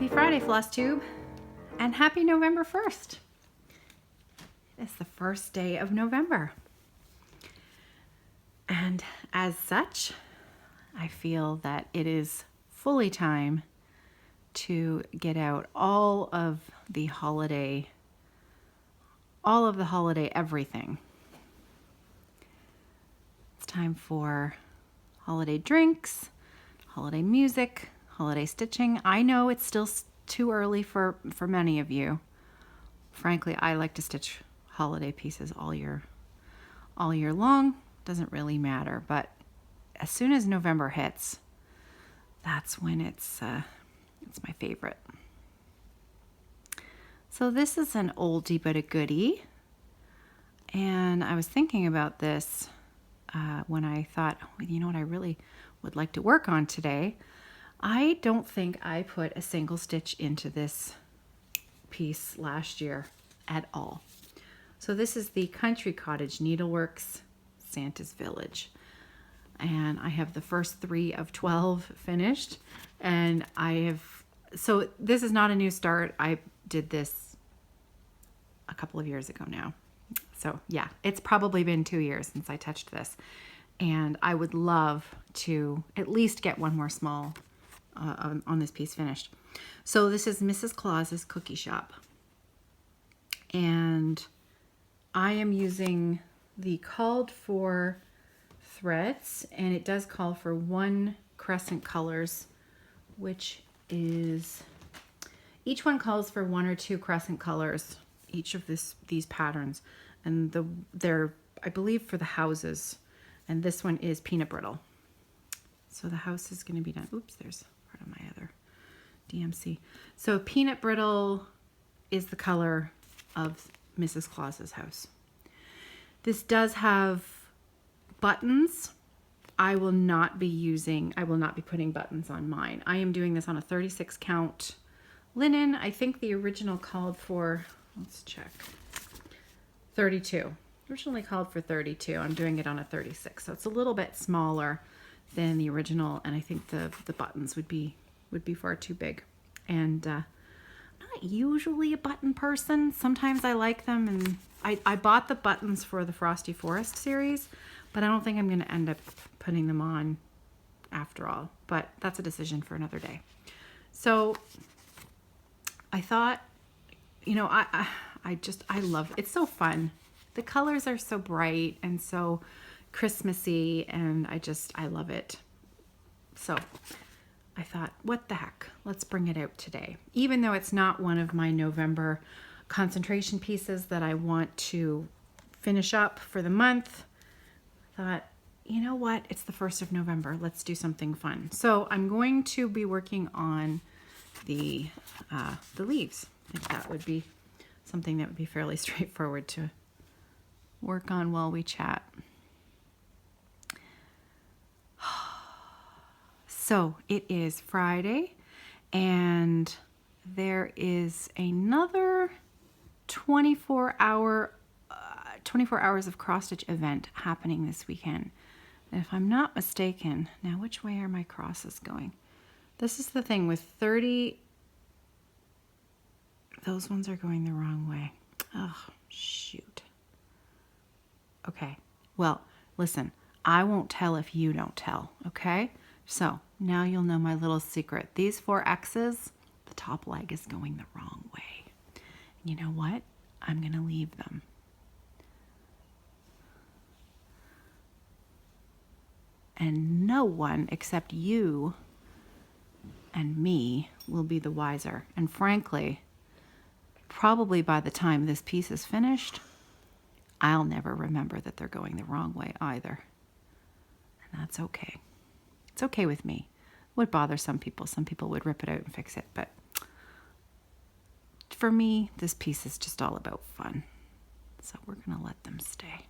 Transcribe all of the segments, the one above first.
Happy Friday, Floss Tube, and happy November 1st. It's the first day of November. And as such, I feel that it is fully time to get out all of the holiday everything. It's time for holiday drinks, holiday music, holiday stitching. I know it's still too early for many of you. Frankly, I like to stitch holiday pieces all year long. Doesn't really matter, but as soon as November hits, that's when it's my favorite. So this is an oldie but a goodie, and I was thinking about this when I thought, you know what I really would like to work on today. I don't think I put a single stitch into this piece last year at all. So this is the Country Cottage Needleworks Santa's Village. And I have the first 3 of 12 finished. And so this is not a new start. I did this a couple of years ago now. So yeah, it's probably been 2 years since I touched this. And I would love to at least get one more small on this piece finished. So this is Mrs. Claus's Cookie Shop. And I am using the called for threads, and it does call for 1 crescent colors, which is, each one calls for 1 or 2 crescent colors, each of these patterns. And they're, I believe, for the houses. And this one is peanut brittle. So the house is going to be done. Oops, there's part of my other DMC. So peanut brittle is the color of Mrs. Claus's house. This does have buttons. I will not be putting buttons on mine. I am doing this on a 36 count linen. I think the original called for, let's check, 32. Originally called for 32. I'm doing it on a 36. So it's a little bit smaller than the original, and I think the buttons would be far too big. And I'm not usually a button person. Sometimes I like them, and I bought the buttons for the Frosty Forest series, but I don't think I'm going to end up putting them on after all. But that's a decision for another day. So I thought, you know, I love it. It's so fun. The colors are so bright and so Christmassy, and I love it. So I thought, what the heck? Let's bring it out today. Even though it's not one of my November concentration pieces that I want to finish up for the month, I thought, you know what? It's the 1st of November. Let's do something fun. So I'm going to be working on the leaves. I think that would be something that would be fairly straightforward to work on while we chat. So it is Friday, and there is another 24 hours of cross stitch event happening this weekend. And if I'm not mistaken, now which way are my crosses going? This is the thing with 30. Those ones are going the wrong way. Oh, shoot. Okay, well, listen, I won't tell if you don't tell, okay? So now you'll know my little secret. These 4 X's, the top leg is going the wrong way. And you know what? I'm going to leave them. And no one except you and me will be the wiser. And frankly, probably by the time this piece is finished, I'll never remember that they're going the wrong way either. And that's okay. It's okay with me. It would bother some people. Some people would rip it out and fix it. But for me, this piece is just all about fun. So we're going to let them stay.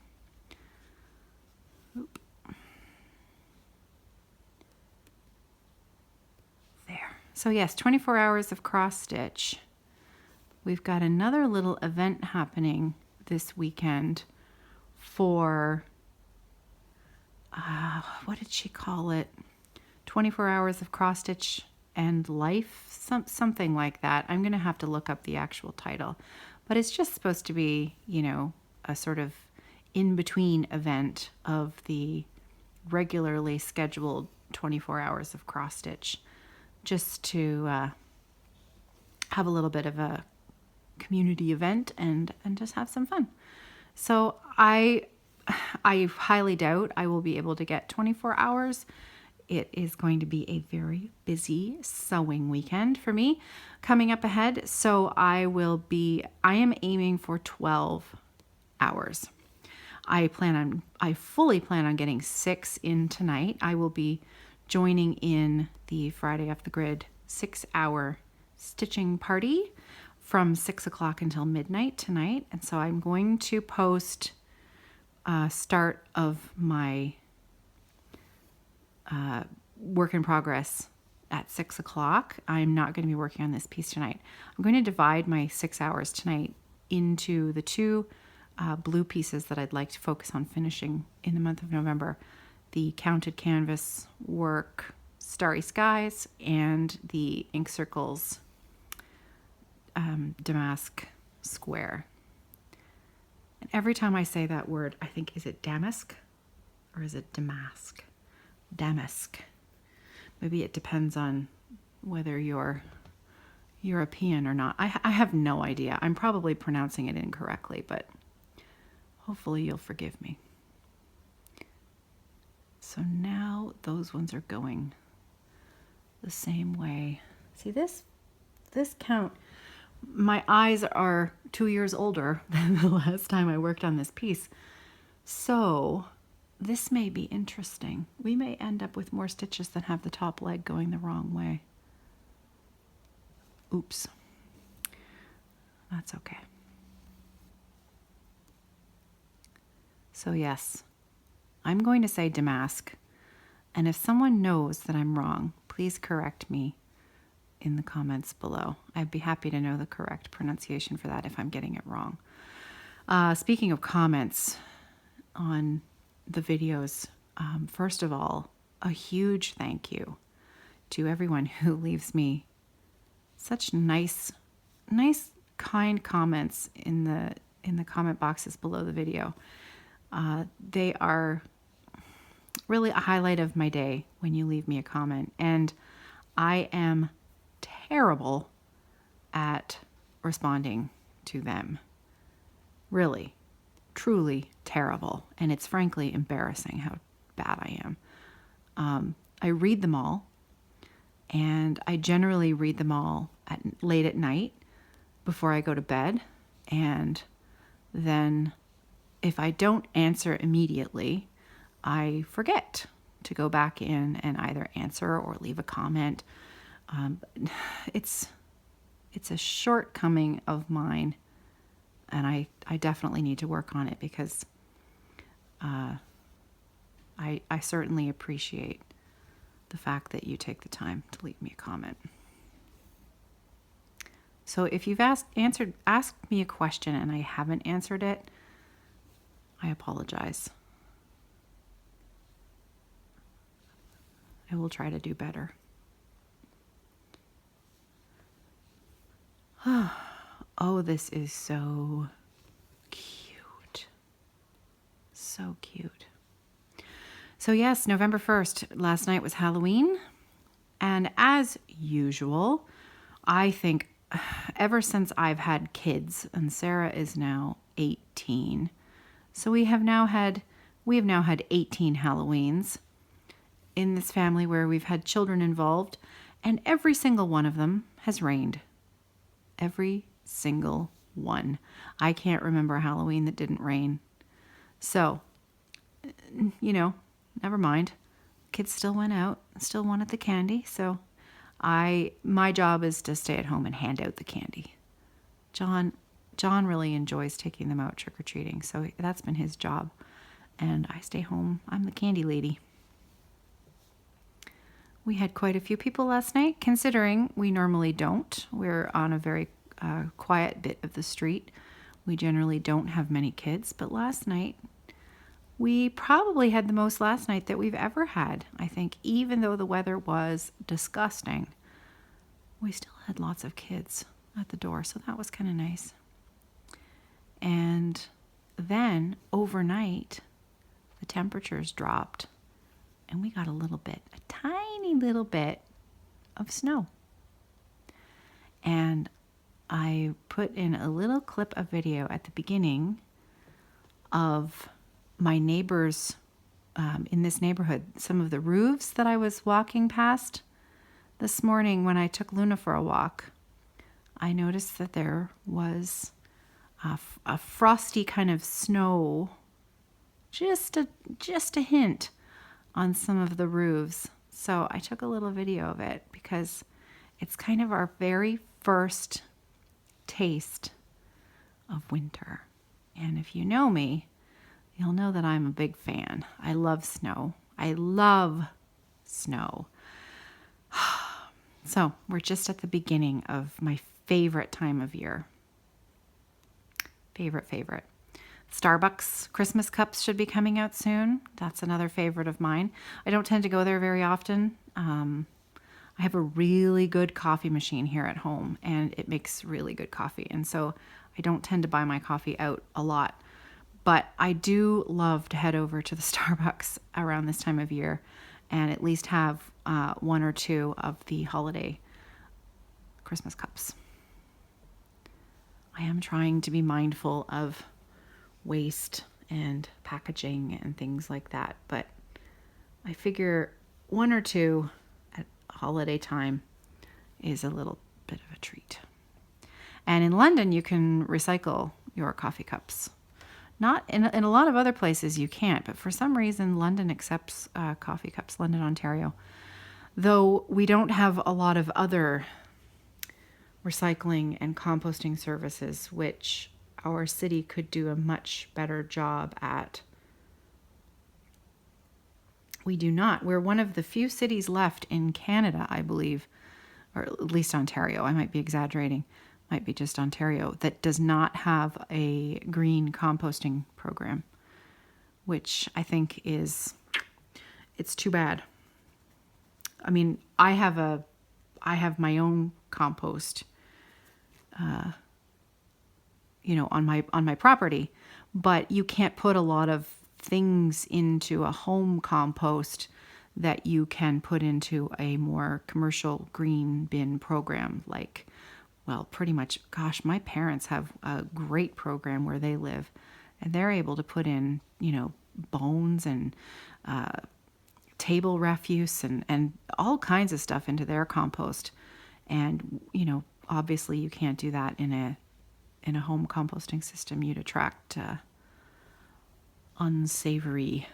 Oop. There. So yes, 24 hours of cross stitch. We've got another little event happening this weekend for, what did she call it? 24 hours of cross stitch and life, something like that. I'm going to have to look up the actual title, but it's just supposed to be, a sort of in-between event of the regularly scheduled 24 hours of cross stitch, just to have a little bit of a community event and just have some fun. So I highly doubt I will be able to get 24 hours. It is going to be a very busy sewing weekend for me coming up ahead. So I am aiming for 12 hours. I fully plan on getting 6 in tonight. I will be joining in the Friday Off the Grid 6-hour stitching party from 6 o'clock until midnight tonight. And so I'm going to post start of my work in progress at 6 o'clock. I'm not going to be working on this piece tonight. I'm going to divide my 6 hours tonight into the 2 blue pieces that I'd like to focus on finishing in the month of November. The Counted Canvas work, Starry Skies, and the Ink Circles Damask Square. And every time I say that word, I think, is it damask or is it damask? Damask. Maybe it depends on whether you're European or not. I have no idea. I'm probably pronouncing it incorrectly, but hopefully you'll forgive me. So now those ones are going the same way. See this count. My eyes are 2 years older than the last time I worked on this piece. So this may be interesting. We may end up with more stitches that have the top leg going the wrong way. Oops. That's okay. So yes, I'm going to say damask. And if someone knows that I'm wrong, please correct me in the comments below. I'd be happy to know the correct pronunciation for that if I'm getting it wrong. Speaking of comments on the videos, first of all, a huge thank you to everyone who leaves me such nice, kind comments in the comment boxes below the video. They are really a highlight of my day when you leave me a comment, and I am terrible at responding to them. Really, truly terrible. And it's frankly embarrassing how bad I am. I read them all, and I generally read them all late at night before I go to bed. And then if I don't answer immediately, I forget to go back in and either answer or leave a comment. It's a shortcoming of mine, and I definitely need to work on it because I certainly appreciate the fact that you take the time to leave me a comment. So if you've asked me a question and I haven't answered it, I apologize. I will try to do better. Oh, this is so cute. So cute. So yes, November 1st, last night was Halloween. And as usual, I think ever since I've had kids, and Sarah is now 18, so we have now had 18 Halloweens in this family where we've had children involved, and every single one of them has rained. Every single one. I can't remember a Halloween that didn't rain. So, never mind. Kids still went out, still wanted the candy, so my job is to stay at home and hand out the candy. John really enjoys taking them out trick-or-treating, so that's been his job. And I stay home. I'm the candy lady. We had quite a few people last night, considering we normally don't. We're on a very quiet bit of the street. We generally don't have many kids, but last night, we probably had the most last night that we've ever had, I think, even though the weather was disgusting. We still had lots of kids at the door, so that was kind of nice. And then overnight, the temperatures dropped and we got a tiny little bit of snow. And I put in a little clip of video at the beginning of my neighbors in this neighborhood, some of the roofs that I was walking past this morning when I took Luna for a walk. I noticed that there was a frosty kind of snow, just a hint on some of the roofs. So I took a little video of it because it's kind of our very first taste of winter. And if you know me, you'll know that I'm a big fan. I love snow. I love snow. So we're just at the beginning of my favorite time of year. Favorite. Starbucks Christmas cups should be coming out soon. That's another favorite of mine. I don't tend to go there very often. I have a really good coffee machine here at home, and it makes really good coffee. And so I don't tend to buy my coffee out a lot. But I do love to head over to the Starbucks around this time of year and at least have one or two of the holiday Christmas cups. I am trying to be mindful of waste and packaging and things like that, but I figure one or two at holiday time is a little bit of a treat. And in London, you can recycle your coffee cups. Not in a lot of other places you can't, but for some reason London accepts coffee cups, London, Ontario. Though we don't have a lot of other recycling and composting services, which our city could do a much better job at. We do not. We're one of the few cities left in Canada, I believe, or at least Ontario. I might be exaggerating. Might be just Ontario, that does not have a green composting program, which I think it's too bad. I mean, I have my own compost, on my property, but you can't put a lot of things into a home compost that you can put into a more commercial green bin program. Like, well, pretty much, gosh, my parents have a great program where they live, and they're able to put in, bones and table refuse and all kinds of stuff into their compost. And, obviously you can't do that in a home composting system. You'd attract unsavory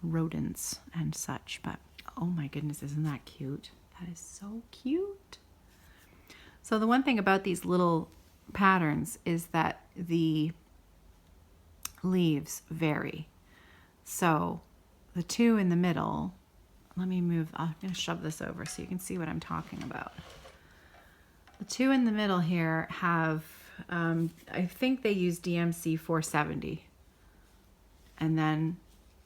rodents and such. But oh my goodness, isn't that cute? That is so cute. So the one thing about these little patterns is that the leaves vary. So the two in the middle, I'm going to shove this over so you can see what I'm talking about. The two in the middle here have, I think they use DMC 470. And then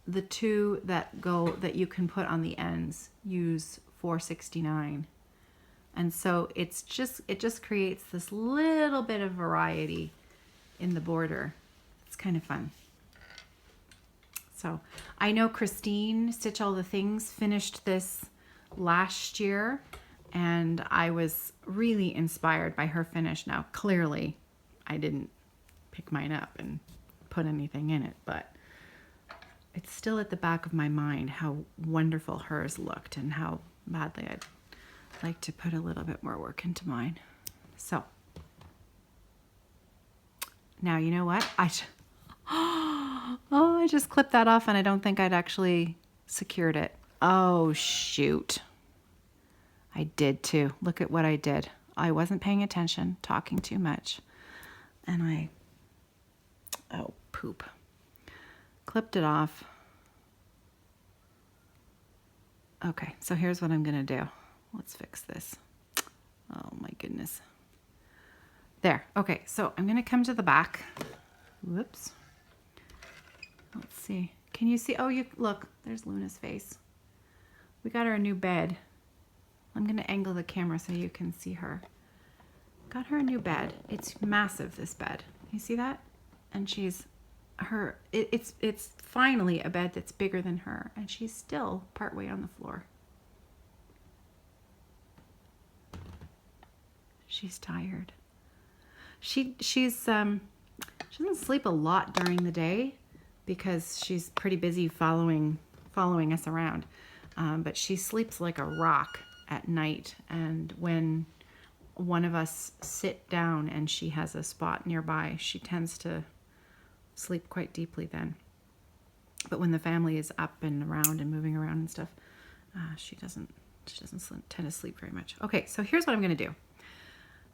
the two that you can put on the ends use 469. And so it just creates this little bit of variety in the border. It's kind of fun. So I know Christine, Stitch All the Things, finished this last year, and I was really inspired by her finish. Now, clearly, I didn't pick mine up and put anything in it, but it's still at the back of my mind how wonderful hers looked and how badly I'd like to put a little bit more work into mine. So now, you know what? I just clipped that off, and I don't think I'd actually secured it. Oh, shoot. I did too. Look at what I did. I wasn't paying attention, talking too much. And oh, poop. Clipped it off. Okay, so here's what I'm going to do. Let's fix this. Oh my goodness. There. Okay, so I'm going to come to the back. Whoops. Let's see. Can you see? Oh, look, there's Luna's face. We got her a new bed. I'm going to angle the camera so you can see her. Got her a new bed. It's massive, this bed. You see that? And it's finally a bed that's bigger than her, and she's still partway on the floor. She's tired. She doesn't sleep a lot during the day because she's pretty busy following us around. But she sleeps like a rock at night, and when one of us sit down and she has a spot nearby, she tends to sleep quite deeply then. But when the family is up and around and moving around and stuff, she doesn't tend to sleep very much. Okay, so here's what I'm going to do.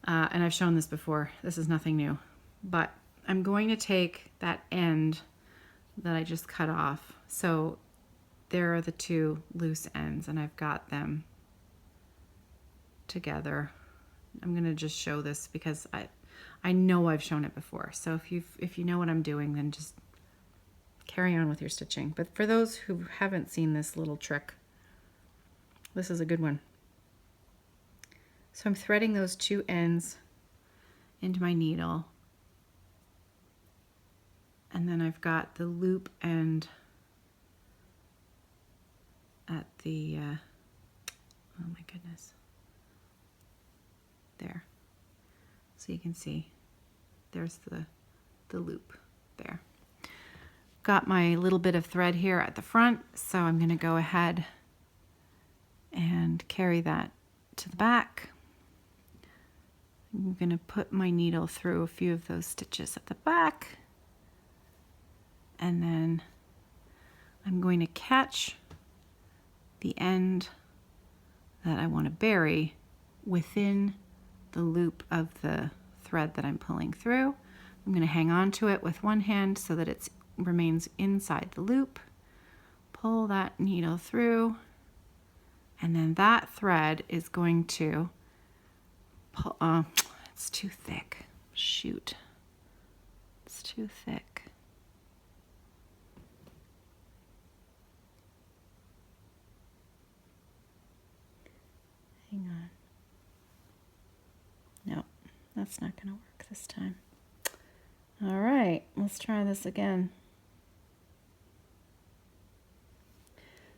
And I've shown this before. This is nothing new. But I'm going to take that end that I just cut off. So there are the two loose ends, and I've got them together. I'm going to just show this because I know I've shown it before. So if you know what I'm doing, then just carry on with your stitching. But for those who haven't seen this little trick, this is a good one. So I'm threading those two ends into my needle, and then I've got the loop end at the, oh my goodness, there. So you can see there's the loop there. Got my little bit of thread here at the front, so I'm going to go ahead and carry that to the back. I'm going to put my needle through a few of those stitches at the back, and then I'm going to catch the end that I want to bury within the loop of the thread that I'm pulling through. I'm going to hang on to it with one hand so that it remains inside the loop. Pull that needle through, and then that thread is going to pull, it's too thick. Shoot. It's too thick. Hang on. No, that's not going to work this time. All right, let's try this again.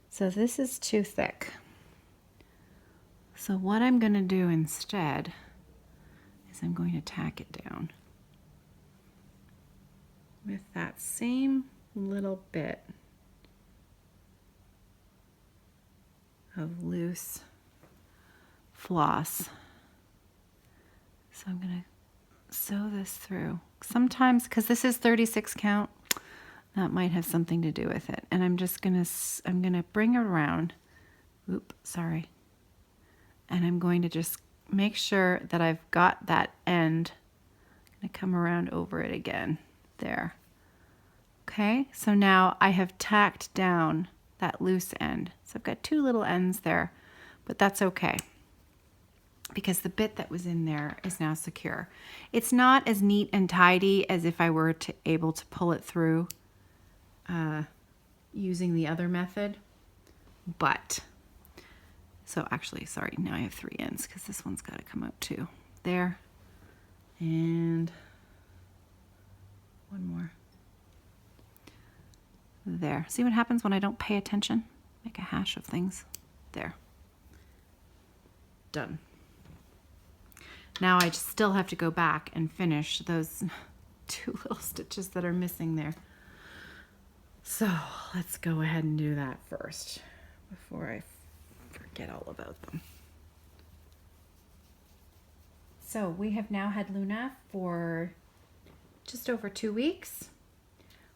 So this is too thick. So what I'm going to do instead is I'm going to tack it down with that same little bit of loose floss. So I'm going to sew this through. Sometimes, because this is 36 count, that might have something to do with it. And I'm going to bring it around. Oop, sorry. And I'm going to just make sure that I've got that end. I'm going to come around over it again. There. Okay, so now I have tacked down that loose end. So I've got two little ends there, but that's okay, because the bit that was in there is now secure. It's not as neat and tidy as if I were able to pull it through using the other method, but, so actually, sorry, now I have three ends because this one's got to come out too. There, and one more. There. See what happens when I don't pay attention? Make a hash of things. There. Done. Now I still have to go back and finish those two little stitches that are missing there. So let's go ahead and do that first before I forget all about them. So we have now had Luna for just over 2 weeks.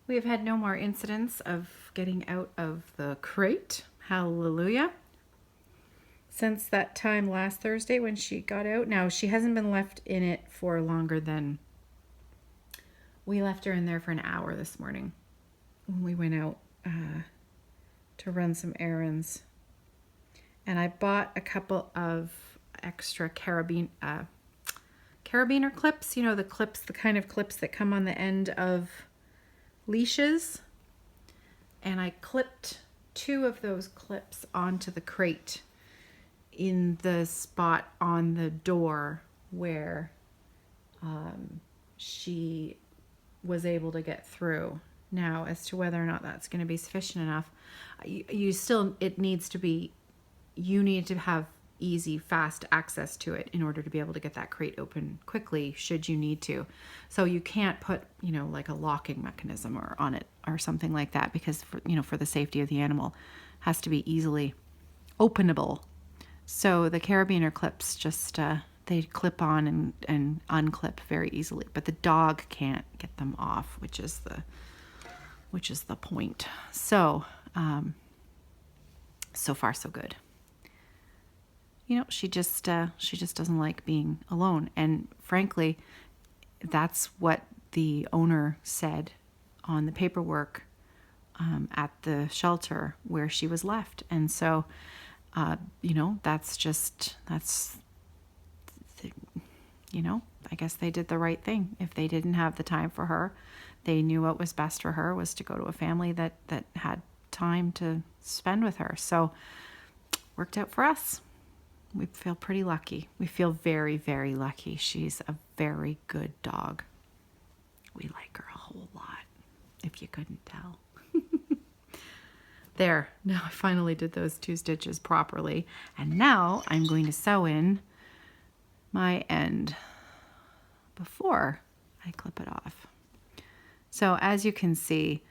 We have had no more incidents of getting out of the crate. Hallelujah. Since that time last Thursday when she got out. Now, she hasn't been left in it for longer than... We left her in there for an hour this morning when we went out to run some errands. And I bought a couple of extra carabiner clips. You know, the clips, the kind of clips that come on the end of leashes. And I clipped 2 of those clips onto the crate in the spot on the door where she was able to get through. Now, as to whether or not that's going to be sufficient enough, you need to have easy, fast access to it in order to be able to get that crate open quickly should you need to. So you can't put, like a locking mechanism or on it or something like that, because for the safety of the animal, it has to be easily openable. So the carabiner clips just they clip on and unclip very easily, but the dog can't get them off, which is the point. So so far so good. She just doesn't like being alone, and frankly, that's what the owner said on the paperwork at the shelter where she was left. And so I guess they did the right thing. If they didn't have the time for her, they knew what was best for her was to go to a family that had time to spend with her. So worked out for us. We feel pretty lucky. We feel very, very lucky. She's a very good dog. We like her a whole lot, if you couldn't tell. There, now I finally did those 2 stitches properly. And now I'm going to sew in my end before I clip it off. So as you can see,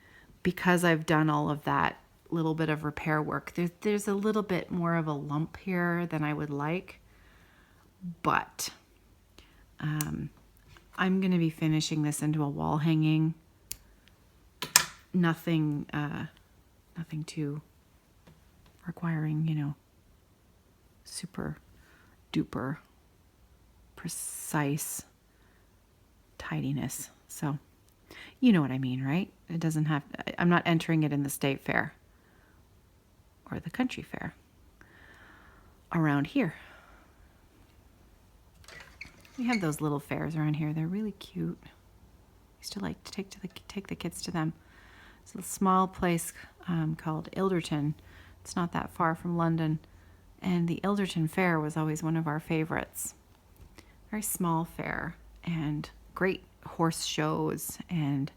because I've done all of that little bit of repair work, there's a little bit more of a lump here than I would like, but I'm going to be finishing this into a wall hanging. Nothing too requiring, super duper precise tidiness. So you know what I mean, right? It doesn't have, I'm not entering it in the state fair or the country fair around here. We have those little fairs around here. They're really cute. I used to like to take the kids to them. It's a small place called Ilderton. It's not that far from London. And the Ilderton Fair was always one of our favorites. Very small fair and great horse shows and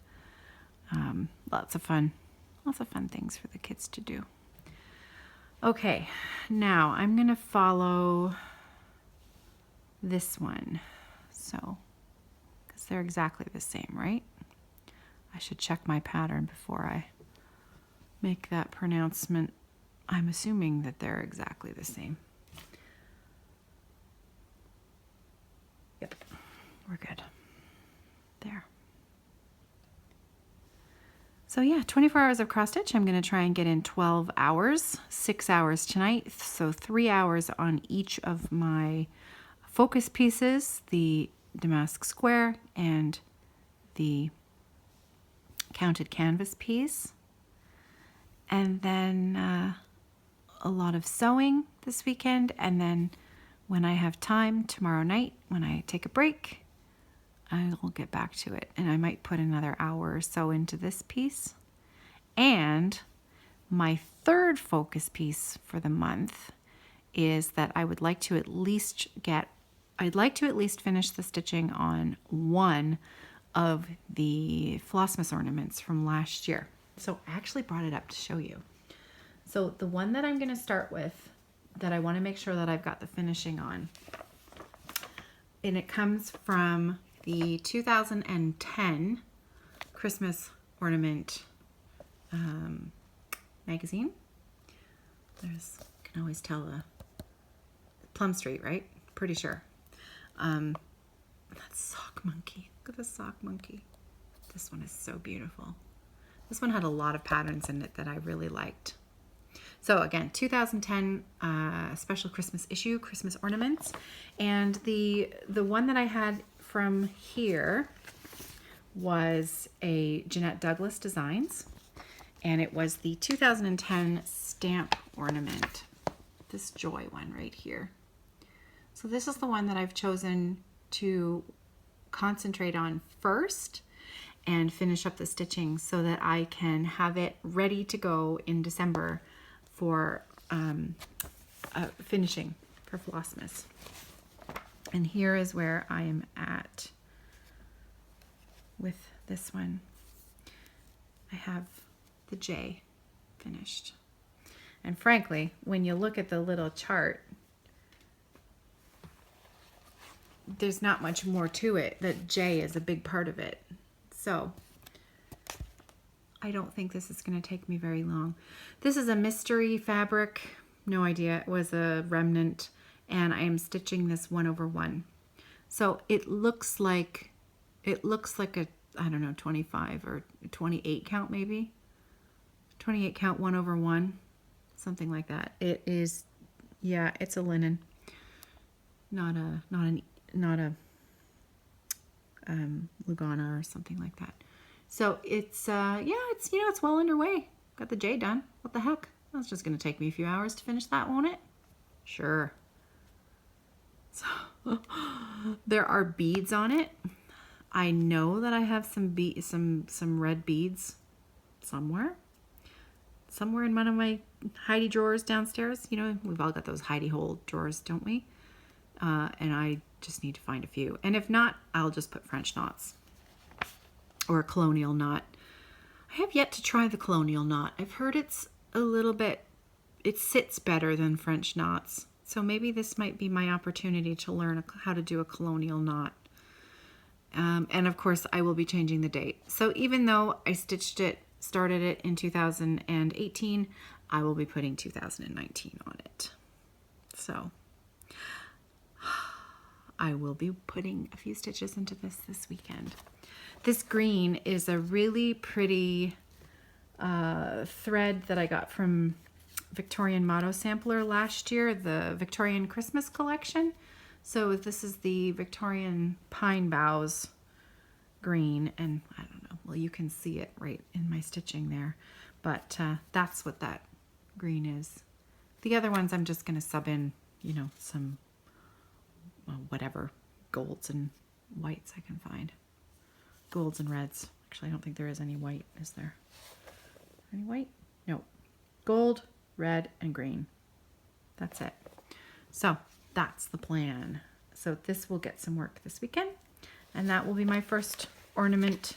lots of fun things for the kids to do. Okay, now I'm going to follow this one. So, because they're exactly the same, right? I should check my pattern before I make that pronouncement. I'm assuming that they're exactly the same. Yep, we're good. There. So yeah, 24 hours of cross stitch. I'm going to try and get in 12 hours, 6 hours tonight. So 3 hours on each of my focus pieces, the damask square and the counted canvas piece. And then a lot of sewing this weekend. And then when I have time tomorrow night, when I take a break, I'll get back to it. And I might put another hour or so into this piece. And my third focus piece for the month is that I would like to at least finish the stitching on one of the Flossmas ornaments from last year. So I actually brought it up to show you. So the one that I'm going to start with, that I want to make sure that I've got the finishing on, and it comes from the 2010 Christmas ornament magazine. There's, you can always tell the Plum Street, right? Pretty sure. That sock monkey. Look at the sock monkey. This one is so beautiful. This one had a lot of patterns in it that I really liked. So again, 2010 special Christmas issue, Christmas ornaments. And the one that I had from here was a Jeanette Douglas Designs. And it was the 2010 stamp ornament. This Joy one right here. So this is the one that I've chosen to concentrate on first and finish up the stitching so that I can have it ready to go in December for finishing for Flossmas. And here is where I am at with this one. I have the J finished. And frankly, when you look at the little chart, there's not much more to it. That J is a big part of it. So I don't think this is going to take me very long. This is a mystery fabric. No idea. It was a remnant. And I am stitching this 1/1. So it looks like a, I don't know, 25 or 28 count maybe. 28 count 1/1. Something like that. It is, yeah, it's a linen. Not a Lugana or something like that. So it's, yeah, it's, you know, it's well underway. Got the J done. What the heck? That's just going to take me a few hours to finish that, won't it? Sure. So there are beads on it. I know that I have some red beads somewhere in one of my Heidi drawers downstairs. You know, we've all got those Heidi hole drawers, don't we? And I just need to find a few. And if not, I'll just put French knots or a colonial knot. I have yet to try the colonial knot. I've heard it's a little bit, it sits better than French knots. So maybe this might be my opportunity to learn how to do a colonial knot. And of course, I will be changing the date. So even though I started it in 2018, I will be putting 2019 on it. So I will be putting a few stitches into this weekend. This green is a really pretty thread that I got from Victorian Motto Sampler last year, the Victorian Christmas collection. So this is the Victorian Pine Boughs green, and I don't know, well, you can see it right in my stitching there, but that's what that green is. The other ones I'm just going to sub in, you know, some whatever golds and whites I can find. Golds and reds. Actually, I don't think there is any white, is there? Any white? No. Gold, red, and green. That's it. So that's the plan. So this will get some work this weekend, and that will be my first ornament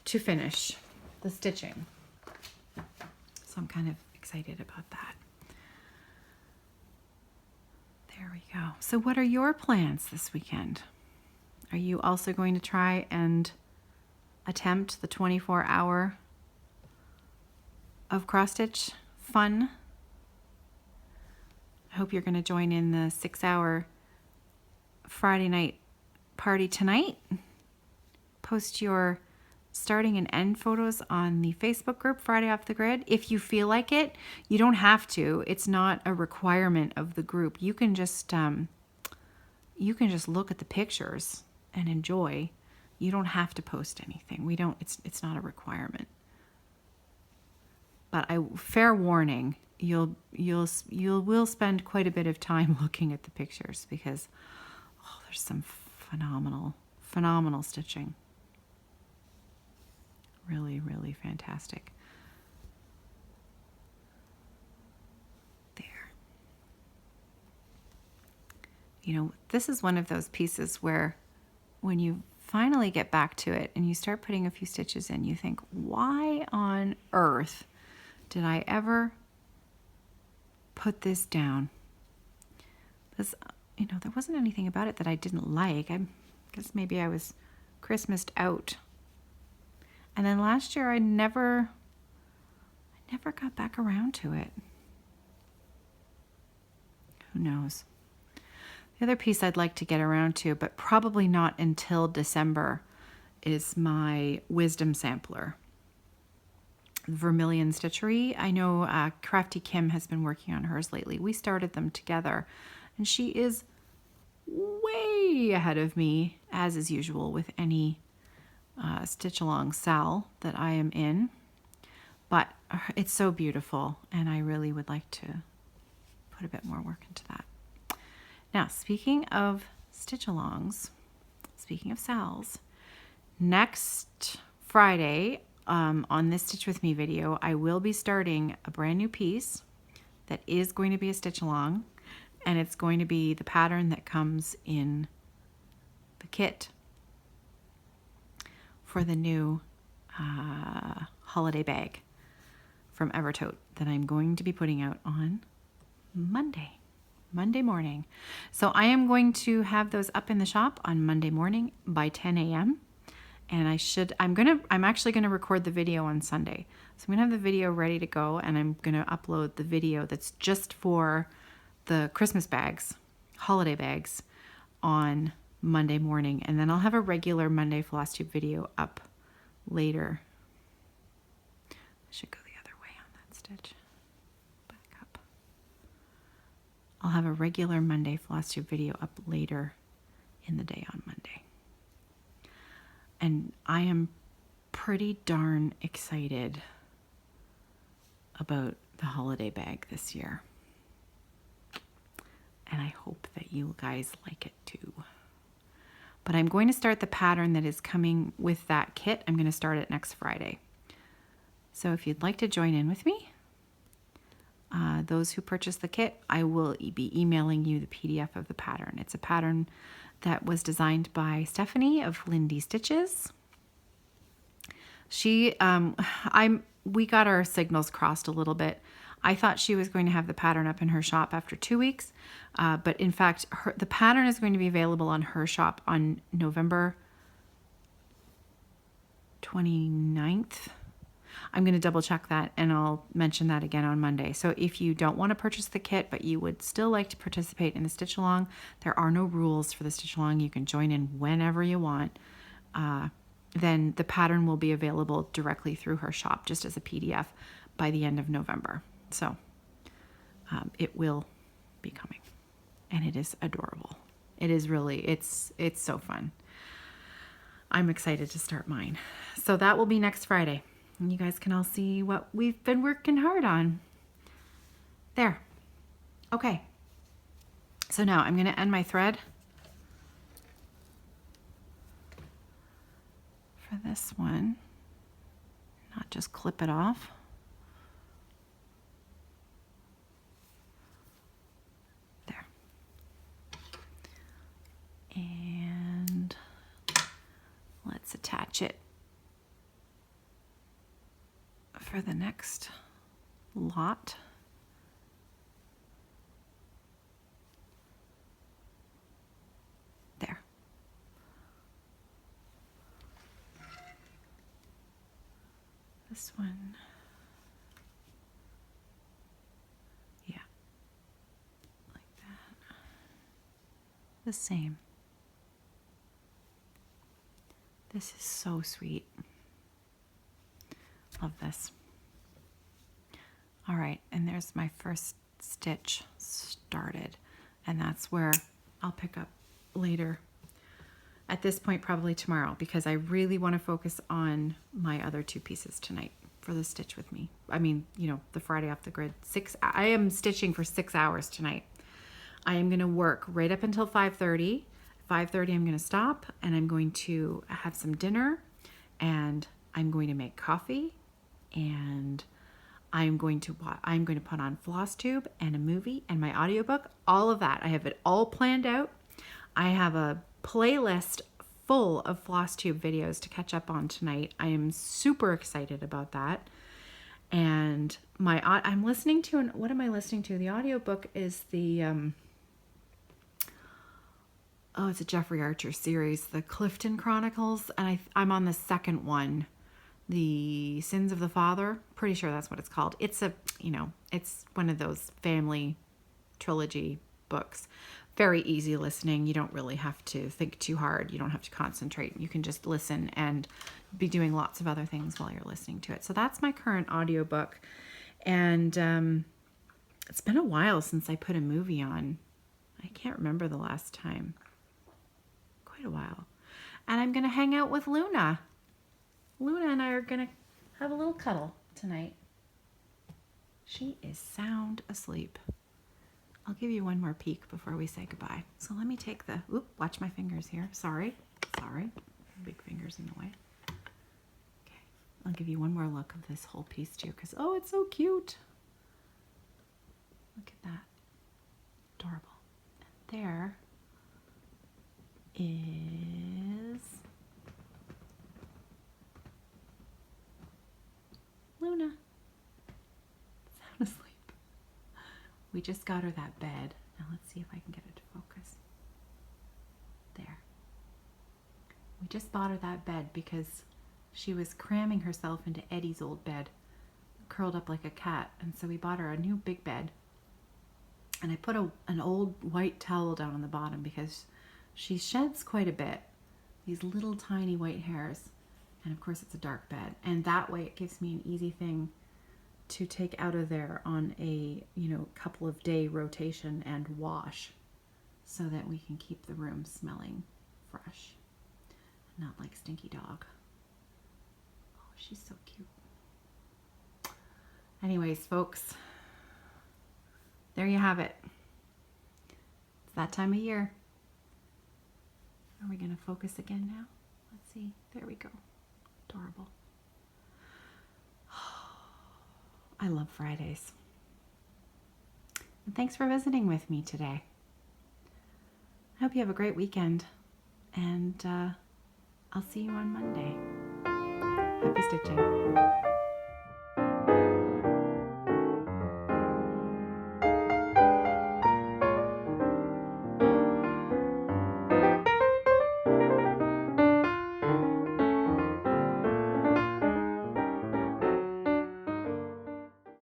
to finish the stitching. So I'm kind of excited about that. There we go. So what are your plans this weekend? Are you also going to try and attempt the 24-hour of cross stitch fun? I hope you're going to join in the 6-hour Friday night party tonight. Post your starting and end photos on the Facebook group Friday Off the Grid if you feel like it. You don't have to. It's not a requirement of the group. You can just look at the pictures and enjoy. You don't have to post anything. We don't. It's not a requirement. But fair warning, you will spend quite a bit of time looking at the pictures because there's some phenomenal stitching. Really, really fantastic. There. You know, this is one of those pieces where when you finally get back to it and you start putting a few stitches in, you think, why on earth did I ever put this down? Because, you know, there wasn't anything about it that I didn't like. I guess maybe I was Christmased out. And then last year I never got back around to it. Who knows? The other piece I'd like to get around to, but probably not until December, is my Wisdom Sampler. Vermilion Stitchery. I know Crafty Kim has been working on hers lately. We started them together, and she is way ahead of me, as is usual with any stitch along sal that I am in. But it's so beautiful, and I really would like to put a bit more work into that. Now, speaking of stitch alongs, speaking of sals, next Friday on this Stitch With Me video, I will be starting a brand new piece that is going to be a stitch along. and it's going to be the pattern that comes in the kit for the new holiday bag from Evertote that I'm going to be putting out on Monday morning. So I am going to have those up in the shop on Monday morning by 10 a.m. And I'm actually gonna record the video on Sunday. So I'm gonna have the video ready to go, and I'm gonna upload the video that's just for the Christmas bags, holiday bags, on Monday morning. And then I'll have a regular Monday floss tube video up later. I should go the other way on that stitch. Back up. I'll have a regular Monday floss tube video up later in the day on Monday. And I am pretty darn excited about the holiday bag this year. And I hope that you guys like it too. But I'm going to start the pattern that is coming with that kit. I'm going to start it next Friday. So if you'd like to join in with me, those who purchase the kit, I will be emailing you the PDF of the pattern. It's a pattern that was designed by Stephanie of Lindy Stitches. We got our signals crossed a little bit. I thought she was going to have the pattern up in her shop after 2 weeks, but in fact, the pattern is going to be available on her shop on November 29th. I'm going to double check that, and I'll mention that again on Monday. So if you don't want to purchase the kit, but you would still like to participate in the stitch along, there are no rules for the stitch along. You can join in whenever you want. Then the pattern will be available directly through her shop, just as a PDF by the end of November. So it will be coming, and it is adorable. It is really, it's so fun. I'm excited to start mine. So that will be next Friday. And you guys can all see what we've been working hard on. There. Okay. So now I'm going to end my thread for this one. Not just clip it off. There. And let's attach it for the next lot. There. This one. Yeah. Like that. The same. This is so sweet. Love this. All right, and there's my first stitch started, and that's where I'll pick up later. At this point, probably tomorrow, because I really want to focus on my other two pieces tonight for the stitch with me. I mean, you know, the Friday off the grid. I am stitching for 6 hours tonight. I am going to work right up until 5:30. 5:30, I'm going to stop, and I'm going to have some dinner, and I'm going to make coffee, and I'm going to put on floss tube and a movie and my audiobook, all of that. I have it all planned out. I have a playlist full of floss tube videos to catch up on tonight. I am super excited about that. And I'm listening to, what am I listening to? The audiobook is the, it's a Jeffrey Archer series, the Clifton Chronicles. And I'm on the second one. The Sins of the Father, pretty sure that's what it's called. It's it's one of those family trilogy books. Very easy listening. You don't really have to think too hard. You don't have to concentrate. You can just listen and be doing lots of other things while you're listening to it. So that's my current audiobook. And it's been a while since I put a movie on. I can't remember the last time. Quite a while. And I'm going to hang out with Luna. Luna and I are going to have a little cuddle tonight. She is sound asleep. I'll give you one more peek before we say goodbye. So let me take watch my fingers here. Sorry. Big fingers in the way. Okay. I'll give you one more look of this whole piece too, because, it's so cute. Look at that. Adorable. there is Luna. Sound asleep. We just got her that bed. Now let's see if I can get it to focus. There. We just bought her that bed because she was cramming herself into Eddie's old bed, curled up like a cat. And so we bought her a new big bed. And I put an old white towel down on the bottom because she sheds quite a bit. These little tiny white hairs. And of course it's a dark bed. And that way it gives me an easy thing to take out of there on a, couple of day rotation and wash so that we can keep the room smelling fresh. Not like Stinky Dog. Oh, she's so cute. Anyways, folks, there you have it. It's that time of year. Are we going to focus again now? Let's see. There we go. Adorable. I love Fridays. And thanks for visiting with me today. I hope you have a great weekend. And I'll see you on Monday. Happy stitching.